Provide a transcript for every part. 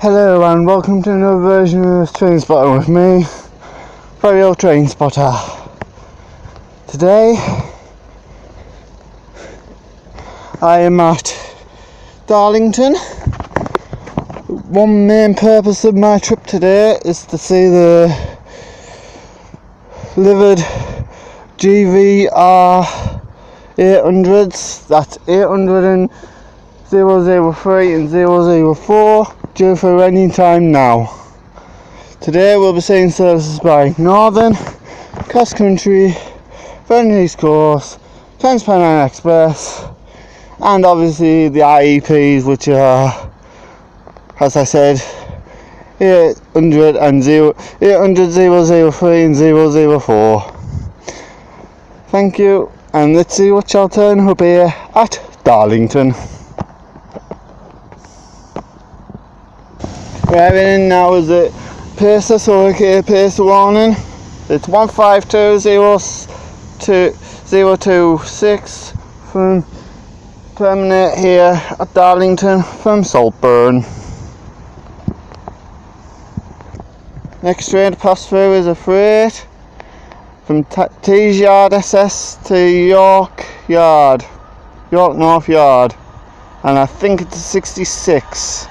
Hello and welcome to another version of Train Spotter with me, very old Train Spotter. Today I am at Darlington. One main purpose of my trip today is to see the livered GVR 800s, that's 800 and 003 and 004, due for any time now. Today we'll be seeing services by Northern, Cross Country, Friendly East Coast, Transpennine Express, and obviously the IEPs, which are, as I said, 800 and 800, 003 and 004. Thank you, and let's see what shall turn up here at Darlington. Driving in now is a pacer, so okay, pacer warning. It's 152026 from terminate here at Darlington from Saltburn. Next train to pass through is a freight from Tees Yard SS to York North Yard, and I think it's a 66.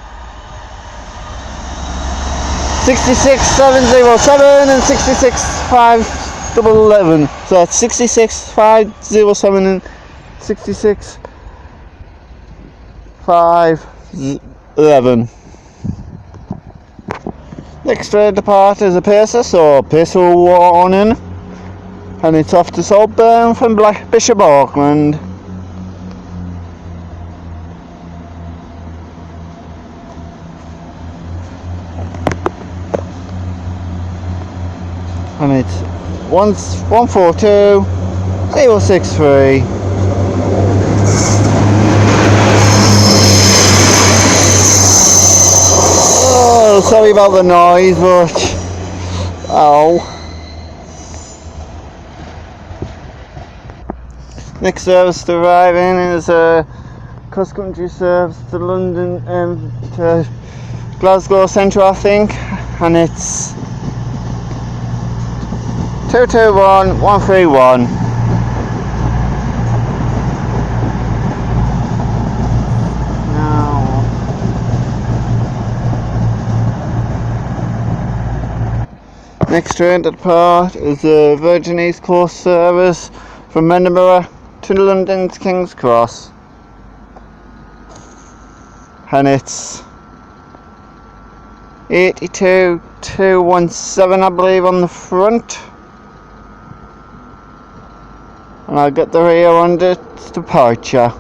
66707 and 66511. So that's 66507 and 66511. Next train to depart is a pacer, so pacer warning, and it's off to Saltburn from Bishop Auckland. And it's 142063. Oh, sorry about the noise, but ow. Next service to arrive in is a cross-country service to London, to Glasgow Central, I think, and it's 221131. Now, next train to depart is a Virgin East Coast service from Edinburgh to London's King's Cross, and it's 82217, I believe, on the front. And I'll get the rear on its departure.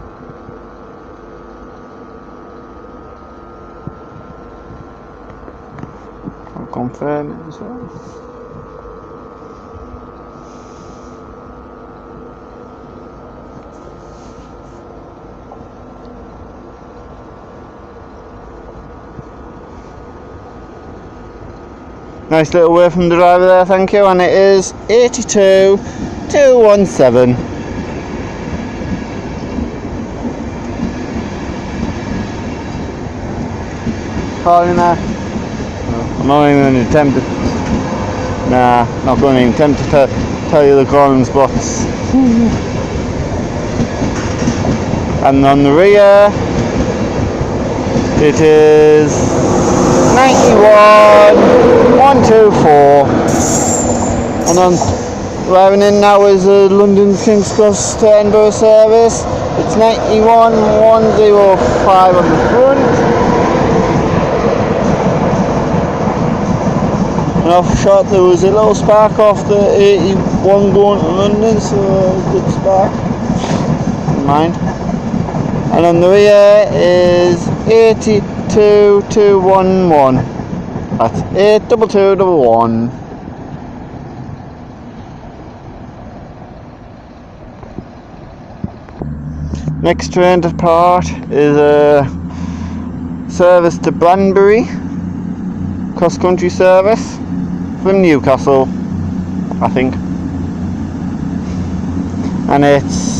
I'll confirm it as well. Nice little word from the driver there, thank you, and it is 82217. Calling that. I'm not even going to attempt to. Nah, not going to attempt to tell you the calling spots. And on the rear, it is 91124. And on arriving in now is a London King's Cross to Edinburgh service. It's 91105 on the front. And off shot there was a little spark off the 81 going to London, so a good spark. Never mind. And on the rear is 82211. That's 82211. Next train to depart is a service to Banbury, cross country service from Newcastle, I think, and it's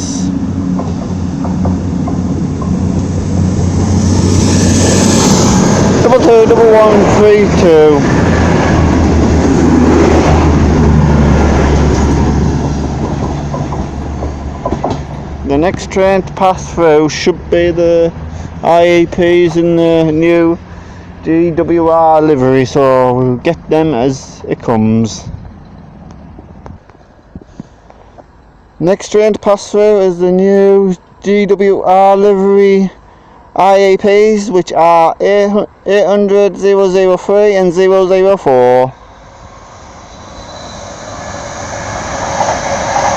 22 21132. The next train to pass through should be the IEPs in the new GWR livery, so we'll get them as it comes. Next train to pass through is the new GWR livery IEPs, which are 800, 003 and 004.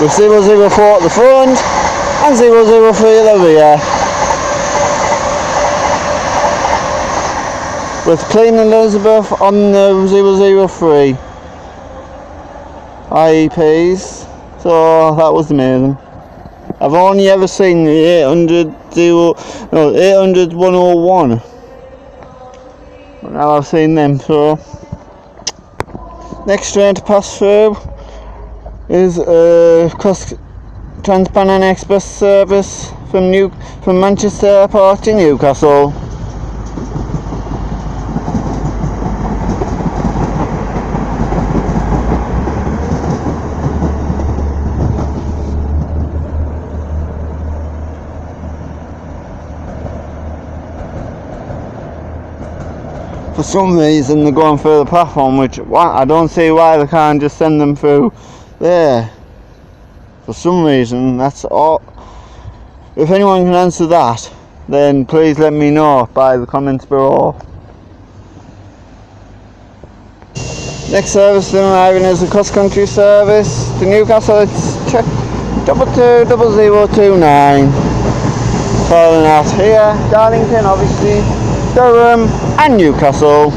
With 004 at the front and 003 at the rear. With Queen Elizabeth on the 003 IEPs. So that was amazing. I've only ever seen the 800 101. But now I've seen them. So next train to pass through is Trans-Pennine Express service from Manchester Airport to Newcastle. For some reason they're going through the platform, which I don't see why they can't just send them through there. For some reason, that's all. If anyone can answer that, then please let me know by the comments below. Next service then arriving is the cross country service to Newcastle. It's 220029. Calling out here, Darlington, obviously, Durham and Newcastle.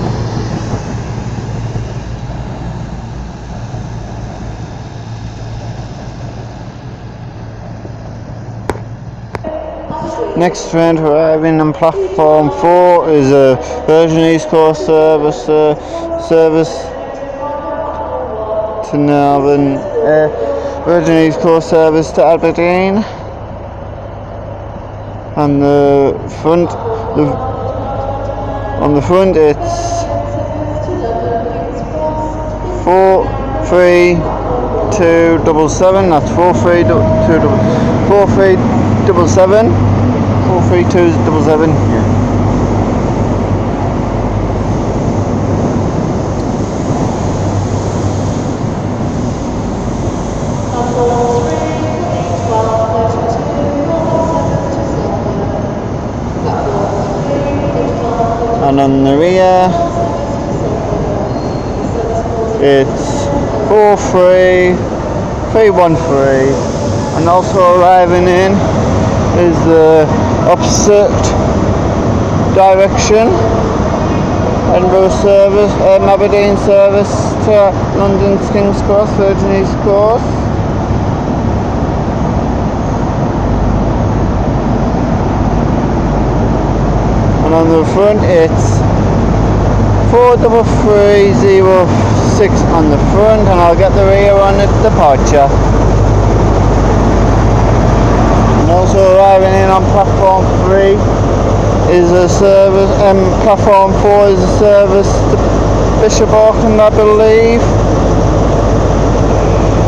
Next train arriving on platform 4 is a Virgin East Coast service to Northern, Virgin East Coast service to Aberdeen. And on the front it's 43277. That's 4377. 43277. Yeah. And on the rear it's 43313. And also arriving in is the opposite direction Edinburgh service, Aberdeen service to London's King's Cross, Virgin East Coast. And on the front it's 43306 on the front, and I'll get the rear on at departure. And also arriving in on platform 3 is a service, platform 4 is a service to Bishop Auckland, I believe.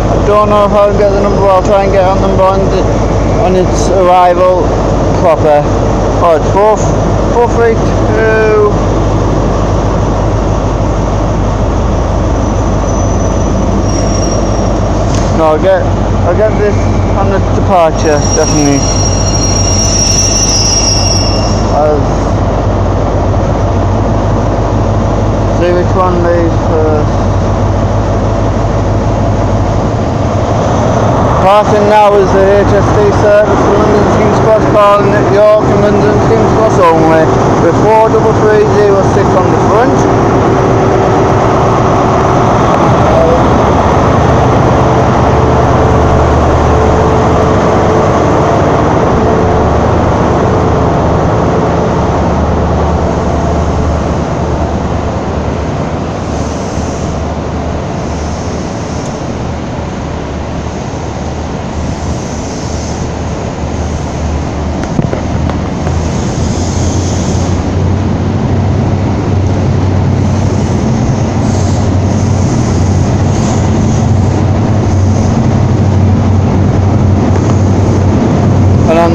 I don't know if I'll get the number, I'll try and get a number on its arrival proper. Oh, it's 432. No, I'll get this on the departure, definitely. I'll see which one leaves first. Parting now is the HST service to London King's Cross, calling at York and London King's Cross only, with 43306 on the front.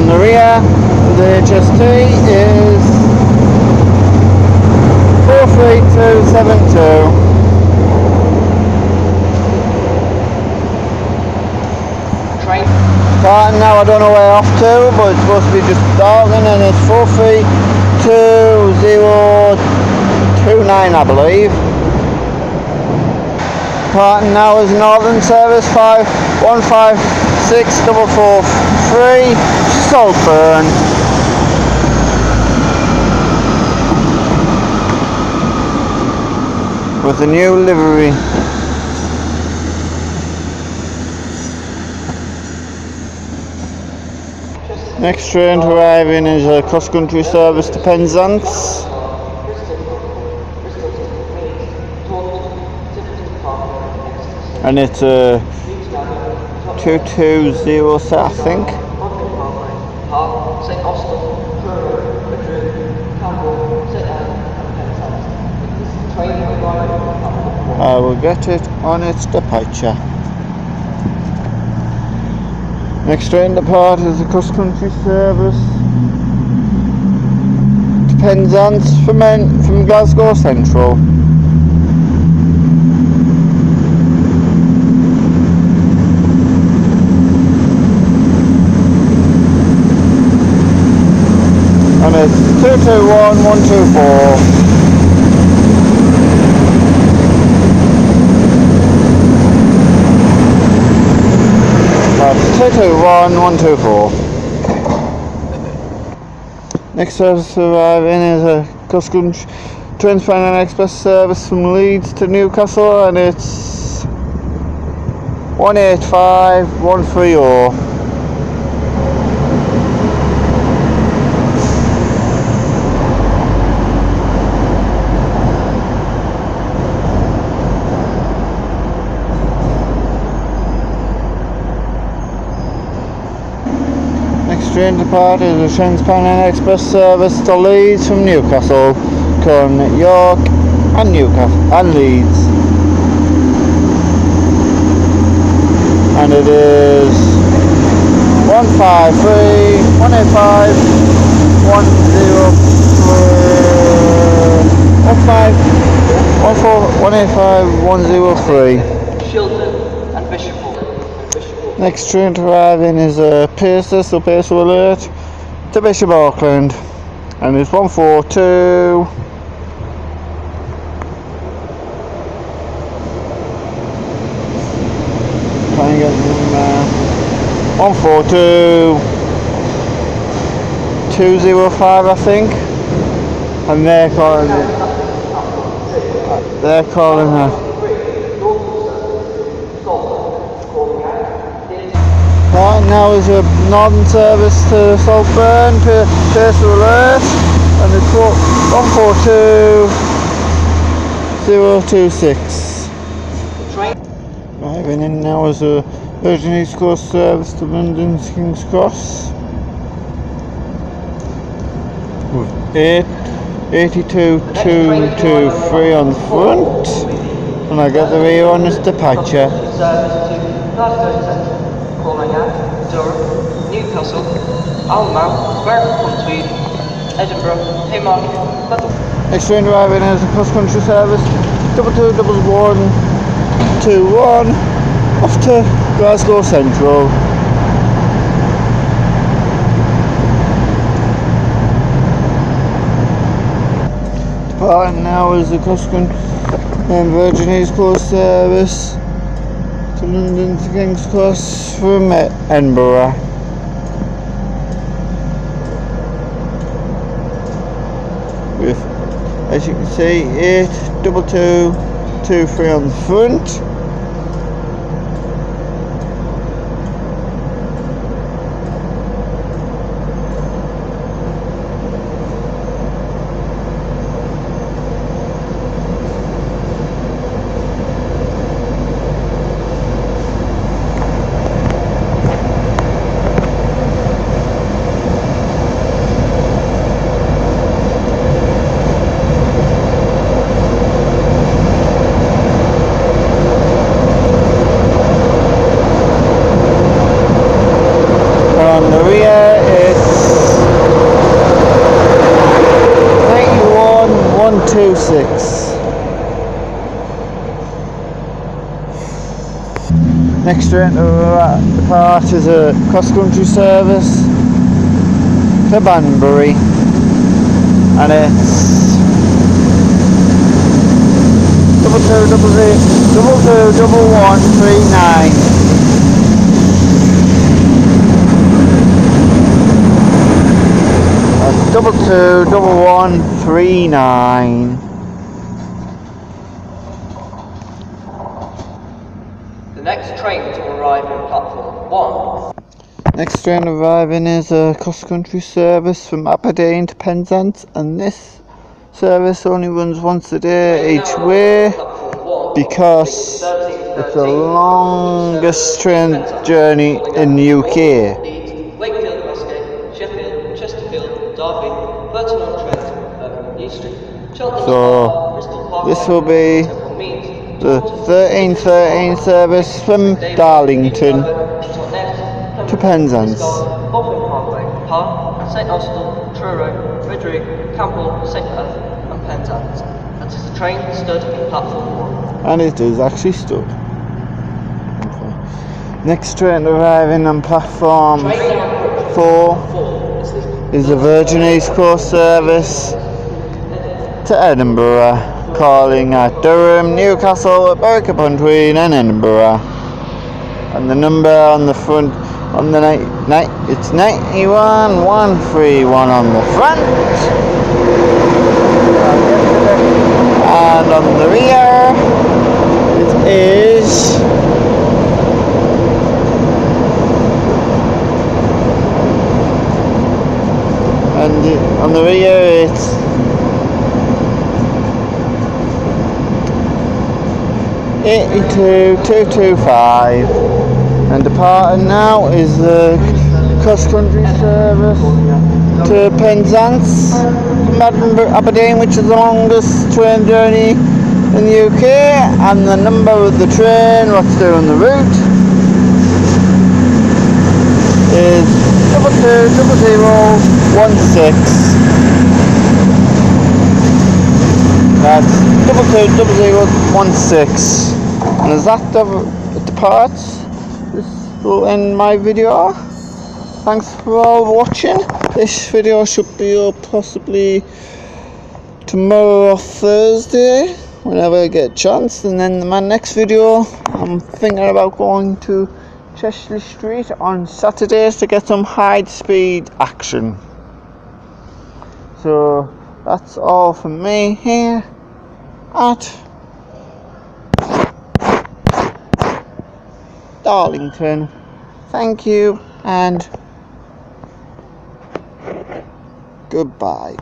on the rear. The HST is 43272. Right now I don't know where off to, but it's supposed to be just Darlington, and it's 43229 I believe. Parting now is Northern Service 515643 Saltburn. With a new livery. Next train to arrive in is a cross-country service to Penzance. And it's a 220 set, I think. I will get it on its departure. Next train to depart is a cross-country service to Penzance from Glasgow Central. And it's 221124. That's 221124. Next service to arrive in is a cross-country Trans-Pennine Express service from Leeds to Newcastle, and it's 185130. Train to depart is a Trans-Pennine Express service to Leeds from Newcastle, currently York and Newcastle and Leeds, and it is 153 185 103. Shilton and Bishop. Next train to arrive in is a Pacer, so Pacer alert to Bishop Auckland, and it's 142. Try and get them 142 205, I think, and they're calling her. Right now is a Northern service to Saltburn, Pacer alert, and it's 142026. Driving in now is a Virgin East Coast service to London King's Cross with 82223 on the front, and I got the rear on its departure. Durham, Newcastle, Almouth, Berwick-upon-Tweed, Edinburgh, Haymarket, Next train arriving is a cross-country service 221121 off to Glasgow Central. Departing now is the cross-country Virgin East Coast service to London to King's Cross from Edinburgh. With, as you can see, 82223 on the front. 826. Next train to depart is a cross-country service to Banbury, and it's 221139. 221139. The next train to arrive on platform 1. Next train arriving is a cross-country service from Aberdeen to Penzance, and this service only runs once a day each way because it's the longest train journey in the UK. Wakefield, Westgate, Sheffield, Chesterfield, Derby, Burton-on-Trent, New Street, Cheltenham, So Bristol Park, this will be the 1313 service from Darlington to Penzance. Bolton Parkway, Park, St Austell, Truro, Redrig, Campbell, St Earth and Penzance. That is the train stood in platform 1. And it is actually stood. Okay. Next train arriving on platform 4 is the Virgin East Coast service to Edinburgh, calling at Durham, Newcastle, Berwick-upon-Tweed and Edinburgh. And the number on the front, on the it's 91131 on the front, and on the rear it is on the rear it's 82225. And departing now is the cross-country service to Penzance from Aberdeen, which is the longest train journey in the UK, and the number of the train, what's doing the route, is 220016. That's 220016. And as that departs, this will end my video. Thanks for all watching. This video should be up possibly tomorrow or Thursday, whenever I get a chance. And then my next video, I'm thinking about going to Cheshire Street on Saturdays to get some high speed action. So that's all from me here at Darlington. Thank you and goodbye.